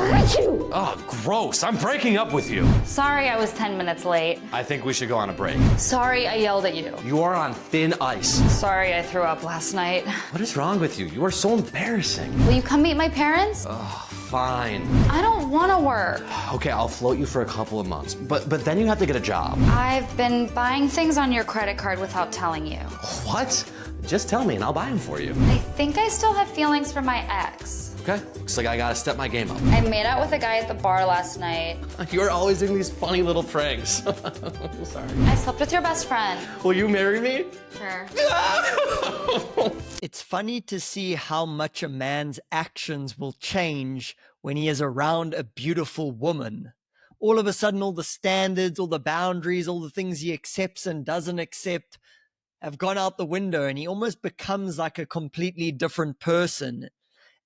hurt you! Oh, gross. I'm breaking up with you. Sorry I was 10 minutes late. I think we should go on a break. Sorry I yelled at you. You are on thin ice. Sorry I threw up last night. What is wrong with you? You are so embarrassing. Will you come meet my parents? Oh, fine. I don't want to work. Okay, I'll float you for a couple of months, but then you have to get a job. I've been buying things on your credit card without telling you. What? Just tell me and I'll buy them for you. I think I still have feelings for my ex. Okay, looks like I gotta step my game up. I made out with a guy at the bar last night. You're always doing these funny little pranks. Sorry. I slept with your best friend. Will you marry me? Sure. It's funny to see how much a man's actions will change when he is around a beautiful woman. All of a sudden, all the standards, all the boundaries, all the things he accepts and doesn't accept have gone out the window, and he almost becomes like a completely different person.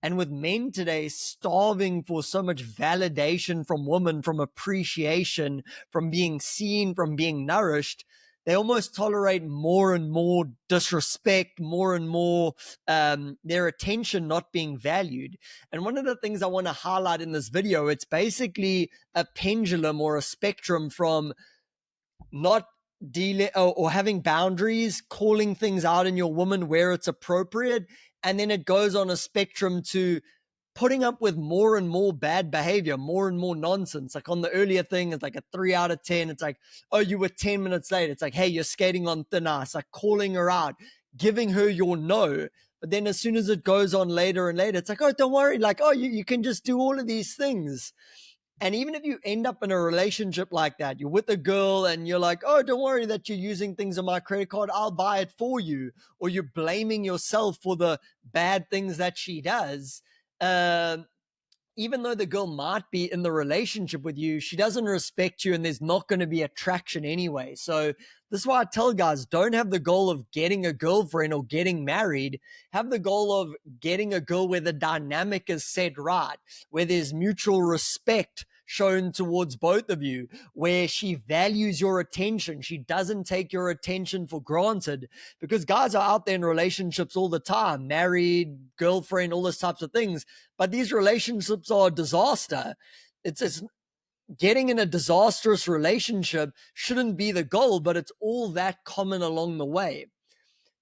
And with men today starving for so much validation from women, from appreciation, from being seen, from being nourished, they almost tolerate more and more disrespect, more and more their attention not being valued. And one of the things I want to highlight in this video, it's basically a pendulum or a spectrum from not dealing or having boundaries, calling things out in your woman where it's appropriate, and then it goes on a spectrum to putting up with more and more bad behavior, more and more nonsense. Like on the earlier thing, it's like a 3 out of 10. It's like, oh, you were 10 minutes late. It's like, hey, you're skating on thin ice, like calling her out, giving her your no. But then as soon as it goes on later and later, it's like, oh, don't worry. Like, oh, you can just do all of these things. And even if you end up in a relationship like that, you're with a girl and you're like, oh, don't worry that you're using things on my credit card, I'll buy it for you. Or you're blaming yourself for the bad things that she does. Even though the girl might be in the relationship with you, she doesn't respect you and there's not going to be attraction anyway. So this is why I tell guys, don't have the goal of getting a girlfriend or getting married. Have the goal of getting a girl where the dynamic is set right, where there's mutual respect shown towards both of you, where she values your attention. She doesn't take your attention for granted, because guys are out there in relationships all the time, married, girlfriend, all those types of things. But these relationships are a disaster. It's getting in a disastrous relationship shouldn't be the goal, but it's all that common along the way.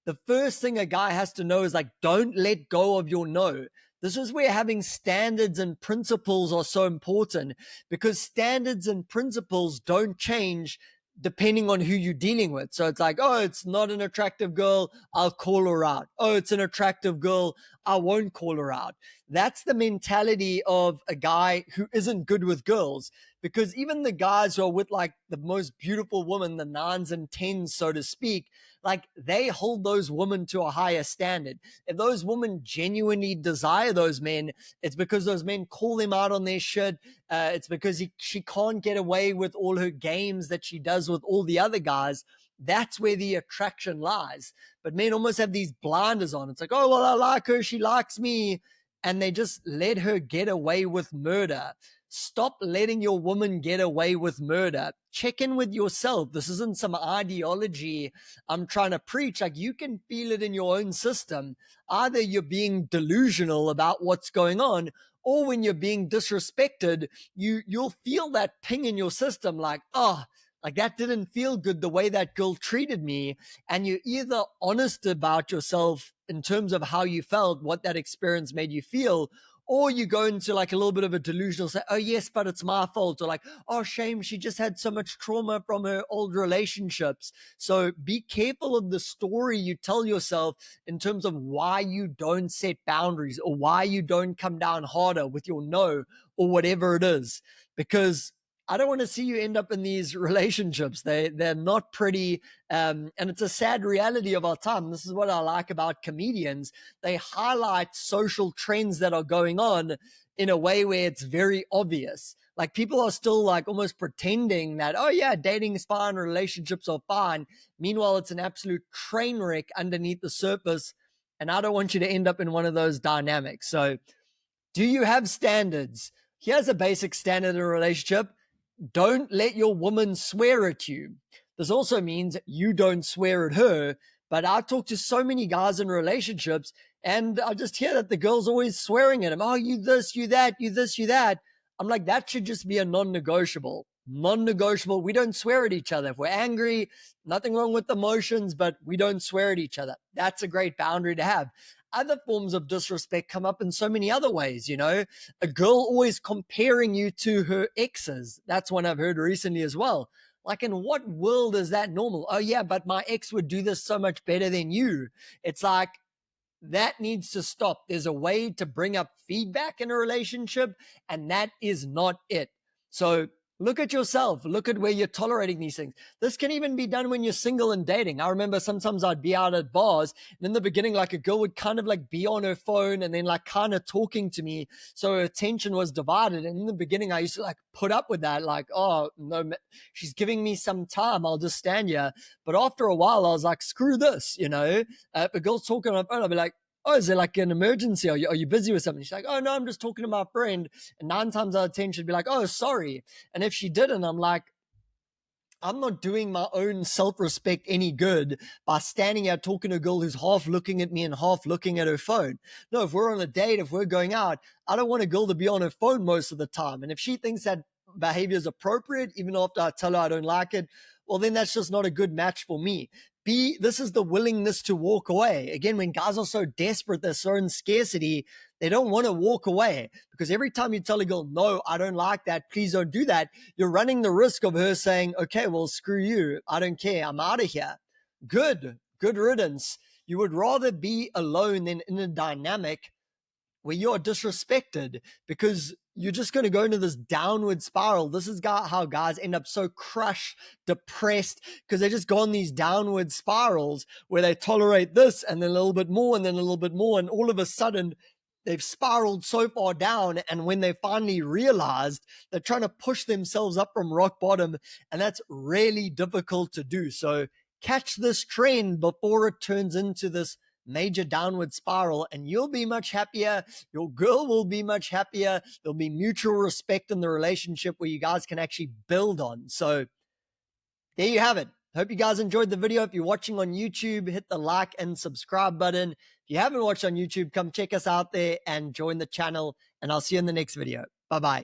The first thing a guy has to know is like, don't let go of your no. This is where having standards and principles are so important, because standards and principles don't change depending on who you're dealing with. So it's like, oh, it's not an attractive girl, I'll call her out. Oh, it's an attractive girl, I won't call her out. That's the mentality of a guy who isn't good with girls, because even the guys who are with like the most beautiful women, the 9s and 10s, so to speak, like they hold those women to a higher standard. If those women genuinely desire those men, it's because those men call them out on their shit. It's because she can't get away with all her games that she does with all the other guys. That's where the attraction lies. But men almost have these blinders on. It's like, oh, well, I like her, she likes me. And they just let her get away with murder. Stop letting your woman get away with murder. Check in with yourself. This isn't some ideology I'm trying to preach. Like, you can feel it in your own system. Either you're being delusional about what's going on, or when you're being disrespected, you'll feel that ping in your system like, oh, like that didn't feel good the way that girl treated me. And you're either honest about yourself in terms of how you felt, what that experience made you feel, or you go into like a little bit of a delusional, say, oh yes, but it's my fault. Or like, oh shame, she just had so much trauma from her old relationships. So be careful of the story you tell yourself in terms of why you don't set boundaries, or why you don't come down harder with your no, or whatever it is. Because I don't want to see you end up in these relationships. They're not pretty. And it's a sad reality of our time. This is what I like about comedians. They highlight social trends that are going on in a way where it's very obvious. Like, people are still like almost pretending that, oh yeah, dating is fine, relationships are fine. Meanwhile, it's an absolute train wreck underneath the surface. And I don't want you to end up in one of those dynamics. So do you have standards? Here's a basic standard in a relationship. Don't let your woman swear at you. This also means you don't swear at her. But I talk to so many guys in relationships, and I just hear that the girl's always swearing at him. Oh, you this, you that, you this, you that. I'm like, that should just be a non-negotiable. Non-negotiable. We don't swear at each other. If we're angry, nothing wrong with emotions, but we don't swear at each other. That's a great boundary to have. Other forms of disrespect come up in so many other ways, you know. A girl always comparing you to her exes. That's one I've heard recently as well. Like, in what world is that normal? Oh, yeah, but my ex would do this so much better than you. It's like, that needs to stop. There's a way to bring up feedback in a relationship, and that is not it. So look at yourself. Look at where you're tolerating these things. This can even be done when you're single and dating. I remember sometimes I'd be out at bars, and in the beginning, like, a girl would kind of like be on her phone and then like kind of talking to me. So her attention was divided. And in the beginning, I used to like put up with that. Like, oh, no, she's giving me some time. I'll just stand here. But after a while, I was like, screw this, you know? If a girl's talking on her phone, I'll be like, oh, is there like an emergency? Are you busy with something? She's like, oh, no, I'm just talking to my friend. And 9 times out of 10, she'd be like, oh, sorry. And if she didn't, I'm like, I'm not doing my own self-respect any good by standing out talking to a girl who's half looking at me and half looking at her phone. No, if we're on a date, if we're going out, I don't want a girl to be on her phone most of the time. And if she thinks that behavior is appropriate, even after I tell her I don't like it, well, then that's just not a good match for me. This is the willingness to walk away. Again, when guys are so desperate, they're so in scarcity, they don't want to walk away, because every time you tell a girl, no, I don't like that, please don't do that, you're running the risk of her saying, okay, well, screw you. I don't care. I'm out of here. Good riddance. You would rather be alone than in a dynamic where you're disrespected, because you're just going to go into this downward spiral. This is how guys end up so crushed, depressed, because they just go on these downward spirals where they tolerate this and then a little bit more and then a little bit more. And all of a sudden, they've spiraled so far down. And when they finally realized, they're trying to push themselves up from rock bottom. And that's really difficult to do. So catch this trend before it turns into this major downward spiral, and you'll be much happier. Your girl will be much happier. There'll be mutual respect in the relationship where you guys can actually build on. So there you have it. Hope you guys enjoyed the video. If you're watching on YouTube, hit the like and subscribe button. If you haven't watched on YouTube, come check us out there and join the channel, and I'll see you in the next video. Bye-bye.